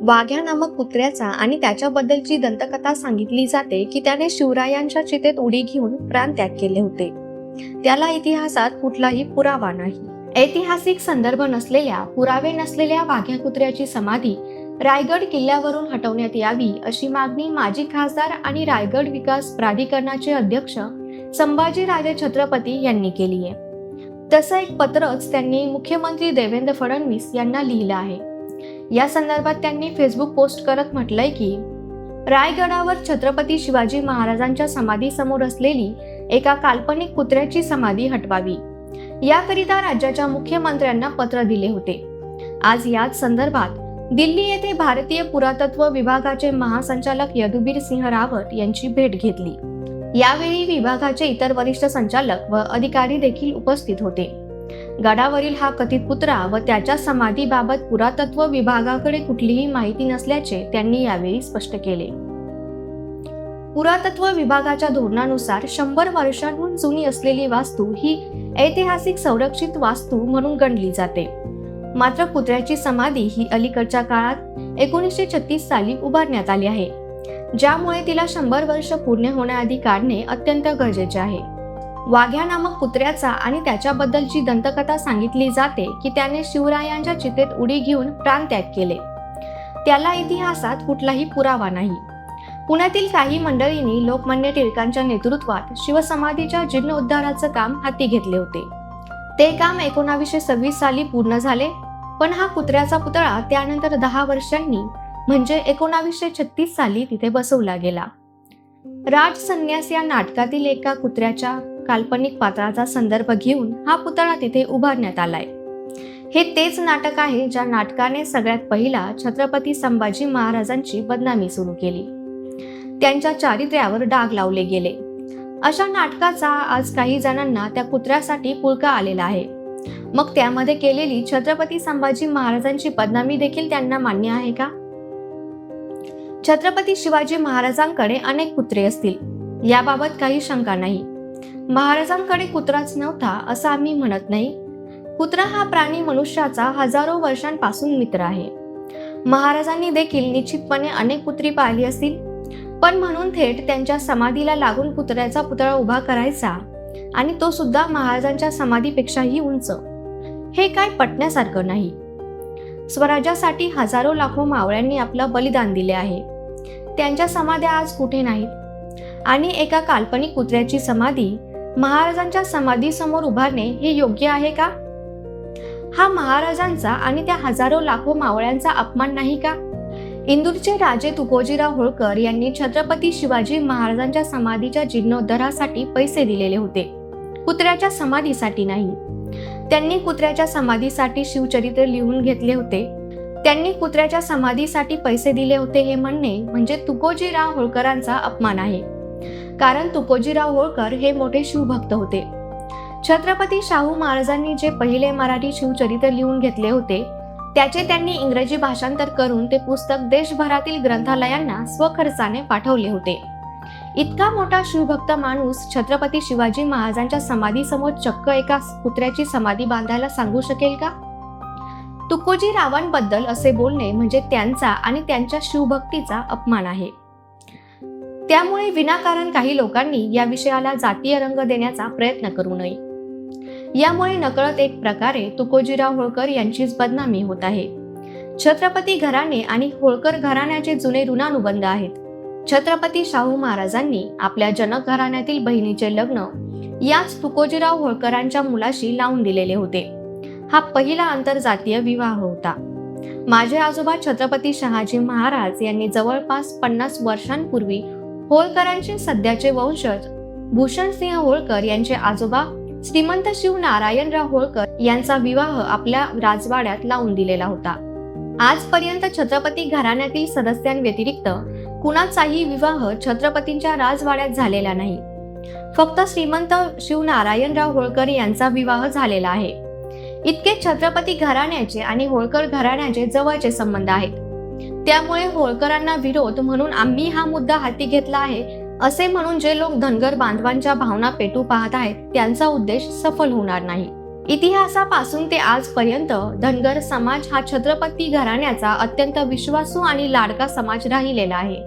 वाघ्या नामक कुत्र्याचा आणि त्याच्याबद्दलची दंतकथा सांगितली जाते की त्याने शिवरायांच्या चितेत उडी घेऊन प्राणत्याग केले होते. त्याला इतिहासात कुठलाही पुरावा नाही. ऐतिहासिक संदर्भ नसलेल्या, पुरावे नसलेल्या वाघ्या कुत्र्याची समाधी रायगड किल्ल्यावरून हटवण्यात यावी अशी मागणी माजी खासदार आणि रायगड विकास प्राधिकरणाचे अध्यक्ष संभाजीराजे छत्रपती यांनी केली आहे. तसं एक पत्रच त्यांनी मुख्यमंत्री देवेंद्र फडणवीस यांना लिहिलं आहे. या संदर्भात त्यांनी फेसबुक पोस्ट करत म्हटलंय की रायगडावर छत्रपती शिवाजी महाराजांच्या समाधी समोर असलेली एका काल्पनिक कुत्र्याची समाधी हटवावी, याकरिता राज्याच्या मुख्यमंत्र्यांना पत्र दिले होते. आज याच संदर्भात दिल्ली येथे भारतीय पुरातत्व विभागाचे महासंचालक यदुबीर सिंह रावत यांची भेट घेतली. यावेळी विभागाचे इतर वरिष्ठ संचालक व अधिकारी देखील उपस्थित होते. गडावरील हा कथित कुत्रा व त्याच्या समाधीबाबत पुरातत्व विभागाकडे कुठलीही माहिती नसल्याचे त्यांनी यावेळी स्पष्ट केले. पुरातत्व विभागाच्या धोरणानुसार 100 वर्षांहून जुनी असलेली वास्तू ही ऐतिहासिक संरक्षित वास्तू म्हणून गणली जाते. मात्र कुत्र्याची समाधी ही अलीकडच्या काळात 1936 साली उभारण्यात आली आहे, ज्यामुळे तिला 100 वर्ष पूर्ण होण्याआधी काढणे अत्यंत गरजेचे आहे. वाघ्या नामक कुत्र्याचा आणि त्याच्याबद्दलची दंतकथा सांगितली जाते की त्याने शिवरायांच्या चितेत उडी घेऊन प्राणत्याग केले. त्याला इतिहासात कुठलाही पुरावा नाही. पुण्यातील काही मंडळींनी लोकमान्य टिळकांच्या नेतृत्वात शिवसमाधीच्या जीर्णोद्धाराचं काम हाती घेतले होते. ते काम 1926 साली पूर्ण झाले, पण हा कुत्र्याचा पुतळा त्यानंतर 10 वर्षांनी म्हणजे 1936 साली तिथे बसवला गेला. राज संन्यास या नाटकातील एका कुत्र्याच्या काल्पनिक पात्राचा संदर्भ घेऊन हा पुतळा तिथे उभारण्यात आलाय. हे तेच नाटक आहे ज्या नाटकाने सगळ्यात पहिला छत्रपती संभाजी महाराजांची बदनामी सुरू केली, त्यांच्या चारित्र्यावर डाग लावले गेले. अशा नाटकाचा आज काही जणांना त्या कुत्र्यासाठी पुळका आलेला आहे. मग त्यामध्ये केलेली छत्रपती संभाजी महाराजांची बदनामी देखील त्यांना मान्य आहे का? छत्रपती शिवाजी महाराजांकडे अनेक कुत्रे असतील, याबाबत काही शंका नाही. महाराजांकडे कुत्राच नव्हता असं आम्ही म्हणत नाही. कुत्रा हा प्राणी मनुष्याचा हजारो वर्षांपासून मित्र आहे. महाराजांनी देखील निश्चितपणे अनेक कुत्री पाळली असतील, पण म्हणून थेट त्यांच्या समाधीला लागून कुत्र्याचा पुतळा उभा करायचा आणि तो सुद्धा महाराजांच्या समाधीपेक्षाही उंच, हे काय पटण्यासारखं नाही. स्वराज्यासाठी हजारो लाखो मावळ्यांनी आपलं बलिदान दिले आहे. त्यांच्या समाध्या आज कुठे नाहीत आणि एका काल्पनिक कुत्र्याची समाधी महाराजांच्या समाधीसमोर उभारणे हे योग्य आहे का? हा महाराजांचा आणि त्या हजारो लाखो मावळ्यांचा अपमान नाही का? इंदूरचे राजे तुकोजीराव होळकर यांनी छत्रपती शिवाजी महाराजांच्या समाधीच्या जीर्णोद्धारासाठी पैसे दिलेले होते, कुत्र्याच्या समाधीसाठी नाही. त्यांनी कुत्र्याच्या समाधीसाठी शिवचरित्र लिहून घेतले होते. त्यांनी कुत्र्याच्या समाधीसाठी पैसे दिले होते हे म्हणणे म्हणजे तुकोजीराव होळकरांचा अपमान आहे. कारण तुकोजीराव होळकर हे मोठे शिवभक्त होते. छत्रपती शाहू महाराजांनी जे पहिले मराठी शिवचरित्र लिहून घेतले होते त्याचे त्यांनी इंग्रजी भाषांतर करून ते पुस्तक देशभरातील ग्रंथालयांना स्वखर्चाने पाठवले होते. इतका मोठा शिवभक्त माणूस छत्रपती शिवाजी महाराजांच्या समाधीसमोर चक्क एका कुत्र्याची समाधी बांधायला सांगू शकेल का? तुकोजीरावांबद्दल असे बोलणे म्हणजे त्यांचा आणि त्यांच्या शिवभक्तीचा अपमान आहे. त्यामुळे विनाकारण काही लोकांनी या विषयाला जातीय रंग देण्याचा प्रयत्न करू नये. यामुळे नकळत एक प्रकारे तुकोजीराव होळकर यांचीच बदनामी होत आहे. छत्रपती घराणे आणि होळकर घराण्याचे जुने ऋणानुबंध आहेत. छत्रपती शाहू महाराजांनी आपल्या जनक घराण्यातील बहिणीचे लग्न याच तुकोजीराव होळकरांच्या मुलाशी लावून दिलेले होते. हा पहिला आंतरजातीय विवाह होता. माझे आजोबा छत्रपती शहाजी महाराज यांनी जवळपास 50 वर्षांपूर्वी होळकरांचे सध्याचे वंशज भूषणसिंह होळकर यांचे आजोबा श्रीमंत शिव नारायणराव होळकर यांचा विवाह आपल्या राजवाड्यात लावून दिलेला होता. आजपर्यंत छत्रपती घराण्यातील सदस्यांव्यतिरिक्त कुणाचाही विवाह छत्रपतींच्या राजवाड्यात झालेला नाही. फक्त श्रीमंत शिव नारायणराव होळकर यांचा विवाह झालेला आहे. इतके छत्रपती घराण्याचे आणि होळकर घराण्याचे जवळचे संबंध आहेत. त्यामुळे होळकरांना विरोध म्हणून आम्ही हा मुद्दा हाती घेतला आहे असे म्हणून जे लोक धनगर बांधवांच्या भावना पेटू पाहत आहेत त्यांचा उद्देश सफल होणार नाही. इतिहासापासून ते आजपर्यंत धनगर समाज हा छत्रपती घराण्याचा अत्यंत विश्वासू आणि लाडका समाज राहिलेला आहे.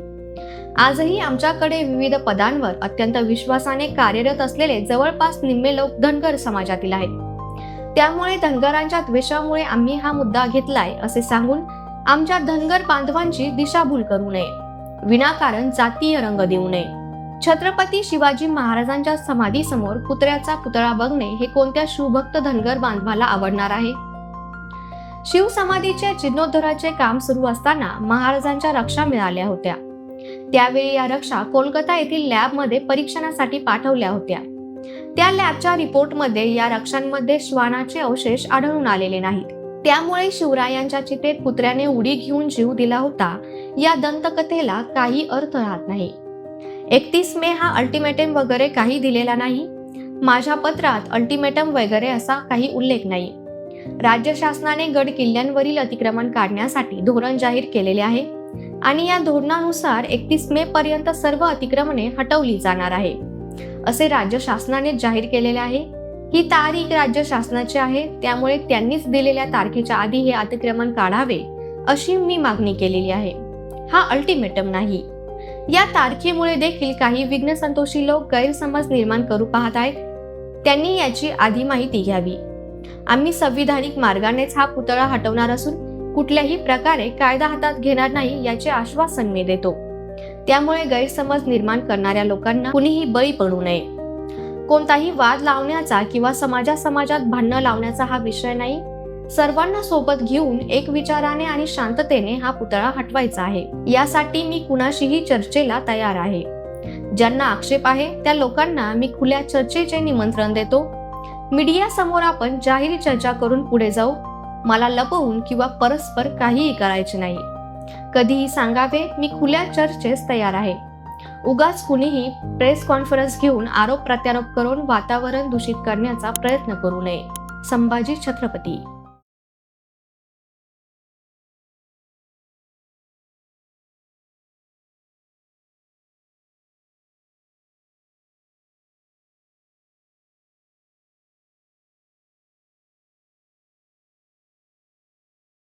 आजही आमच्याकडे विविध पदांवर अत्यंत विश्वासाने कार्यरत असलेले जवळपास निम्मे लोक धनगर समाजातील आहेत. त्यामुळे धनगरांच्या द्वेषामुळे आम्ही हा मुद्दा घेतलाय असे सांगून आमच्या धनगर बांधवांची दिशाभूल करू नये, विनाकारण जातीय रंग देऊ नये. छत्रपती शिवाजी महाराजांच्या समाधीसमोर कुत्र्याचा पुतळा बघणे हे कोणत्या शिवभक्त धनगर बांधवाला आवडणार आहे? शिवसमाधीच्या जीर्णोद्धाराचे काम सुरू असताना महाराजांच्या रक्षा मिळाल्या होत्या. त्यावेळी या रक्षा कोलकाता येथील लॅबमध्ये परीक्षणासाठी पाठवल्या होत्या. त्या लॅबच्या रिपोर्टमध्ये या रक्षांमध्ये श्वानाचे अवशेष आढळून आलेले नाहीत. त्यामुळे शिवरायांच्या चितेत कुत्र्याने उडी घेऊन जीव दिला होता या दंतकथेला काही अर्थ राहत नाही. 31 मे हा अल्टिमेटम वगैरे काही दिलेला नाही. माझ्या पत्रात अल्टिमेटम वगैरे असा काही उल्लेख नाही. राज्य शासनाने गड किल्ल्यांवरील अतिक्रमण काढण्यासाठी धोरण जाहीर केलेले आहे आणि या धोरणानुसार 31 मे पर्यंत सर्व अतिक्रमणे हटवली जाणार आहे असे राज्य शासनाने जाहीर केलेले आहे. ही तारीख राज्य शासनाची आहे, त्यामुळे त्यांनीच दिलेल्या तारखेच्या आधी हे अतिक्रमण काढावे अशी मी मागणी केलेली आहे. हा अल्टिमेटम नाही. या तारखेमुळे देखील काही विघ्नसंतोषी लोक गैरसमज निर्माण करू पाहत आहेत. त्यांनी याची आधी माहिती घ्यावी. आम्ही संविधानिक मार्गानेच हा पुतळा हटवणार असून कुठल्याही प्रकारे कायदा हातात घेणार नाही याचे आश्वासन मी देतो. त्यामुळे गैरसमज निर्माण करणाऱ्या लोकांना कुणीही बळी पडू नये. कोणताही वाद लावण्याचा किंवा समाजात भांडणं लावण्याचा हा विषय नाही. सर्वांना सोबत घेऊन एक विचाराने आणि शांततेने हा पुतळा हटवायचा आहे. यासाठी मी कुणाशीही चर्चेला तयार आहे. ज्यांना आक्षेप आहे त्या लोकांना मी खुल्या चर्चेचे निमंत्रण देतो. मीडिया समोर आपण जाहीर चर्चा करून पुढे जाऊ. मला लपवून किंवा परस्पर काहीही करायचे नाही. कधीही सांगावे, मी खुल्या चर्चेस तयार आहे. उगाच कुणीही प्रेस कॉन्फरन्स घेऊन आरोप प्रत्यारोप करून वातावरण दूषित करण्याचा प्रयत्न करू नये. संभाजी छत्रपती.